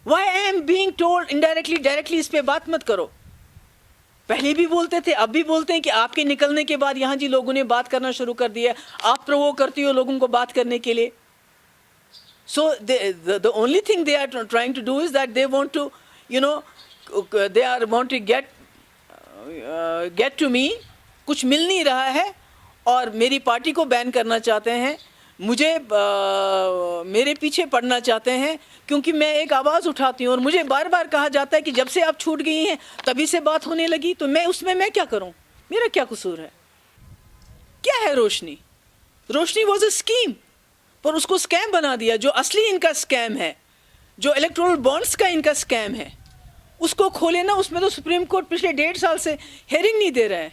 Y I am being told indirectly, directly इस पे बात मत करो? पहले भी बोलते थे, अब भी बोलते हैं कि आपके निकलने के बाद यहाँ जी लोगों ने बात करना शुरू कर दिया, आप प्रोवोक करती हो लोगों को बात करने के लिए. So the only thing they are trying to do is that they want to, want to get to me. कुछ मिल नहीं रहा है और मेरी पार्टी को बैन करना चाहते हैं, मुझे मेरे पीछे पड़ना चाहते हैं, क्योंकि मैं एक आवाज़ उठाती हूँ और मुझे बार बार कहा जाता है कि जब से आप छूट गई हैं तभी से बात होने लगी. तो मैं क्या करूँ? मेरा क्या कसूर है? क्या है रोशनी? रोशनी वॉज अ स्कीम, पर उसको स्कैम बना दिया. जो असली इनका स्कैम है, जो इलेक्टोरल बॉन्ड्स का इनका स्कैम है, उसको खोले ना. उसमें तो सुप्रीम कोर्ट पिछले 1.5 साल से हेयरिंग नहीं दे रहा है.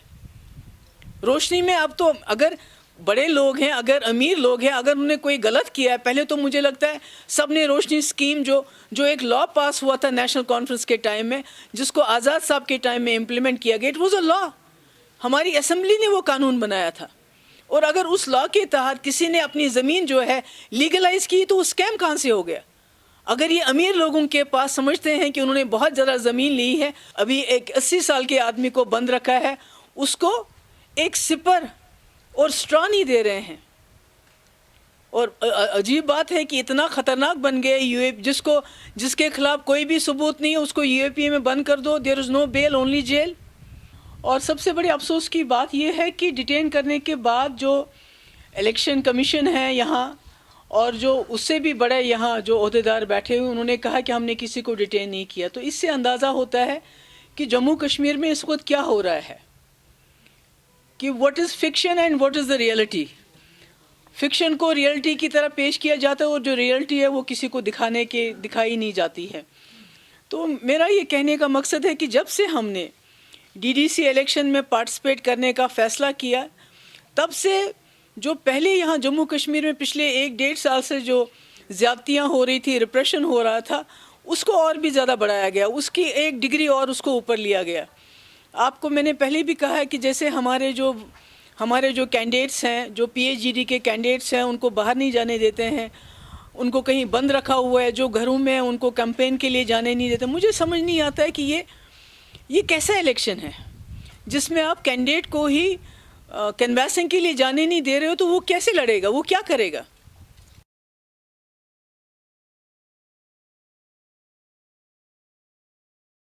रोशनी में अब तो अगर बड़े लोग हैं, अगर अमीर लोग हैं, अगर उन्होंने कोई गलत किया है, पहले तो मुझे लगता है सब ने रोशनी स्कीम जो एक लॉ पास हुआ था नेशनल कॉन्फ्रेंस के टाइम में, जिसको आज़ाद साहब के टाइम में इम्प्लीमेंट किया गया, इट वॉज अ लॉ. हमारी असेंबली ने वो कानून बनाया था. और अगर उस लॉ के तहत किसी ने अपनी ज़मीन जो है लीगलाइज की, तो वो स्कैम कहाँ से हो गया? अगर ये अमीर लोगों के पास समझते हैं कि उन्होंने बहुत ज़्यादा ज़मीन ली है, अभी एक 80 साल के आदमी को बंद रखा है, उसको एक सिपर और स्ट्रॉ नहीं दे रहे हैं. और अजीब बात है कि इतना ख़तरनाक बन गए यूएपी, जिसके खिलाफ कोई भी सबूत नहीं है उसको यूएपी में बंद कर दो. There is no bail, only jail. और सबसे बड़ी अफसोस की बात यह है कि डिटेन करने के बाद जो इलेक्शन कमीशन है यहाँ, और जो उससे भी बड़े यहाँ जो ओहदेदार बैठे हुए, उन्होंने कहा कि हमने किसी को डिटेन नहीं किया. तो इससे अंदाज़ा होता है कि जम्मू कश्मीर में इस वक्त क्या हो रहा है, कि what is fiction and what is the reality. Fiction को रियलिटी की तरह पेश किया जाता है और जो रियलिटी है वो किसी को दिखाई नहीं जाती है. तो मेरा ये कहने का मकसद है कि जब से हमने डीडीसी इलेक्शन में पार्टिसिपेट करने का फ़ैसला किया, तब से जो पहले यहाँ जम्मू कश्मीर में पिछले 1-1.5 साल से जो ज़्यादतियाँ हो रही थी, रिप्रेशन हो रहा था, उसको और भी ज़्यादा बढ़ाया गया, उसकी एक डिग्री और उसको ऊपर लिया गया. आपको मैंने पहले भी कहा है कि जैसे हमारे जो कैंडिडेट्स हैं, जो पीएचडी के कैंडिडेट्स हैं, उनको बाहर नहीं जाने देते हैं, उनको कहीं बंद रखा हुआ है, जो घरों में उनको कैंपेन के लिए जाने नहीं देते. मुझे समझ नहीं आता है कि ये कैसा इलेक्शन है जिसमें आप कैंडिडेट को ही कैनवासिंग के लिए जाने नहीं दे रहे हो. तो वो कैसे लड़ेगा? वो क्या करेगा?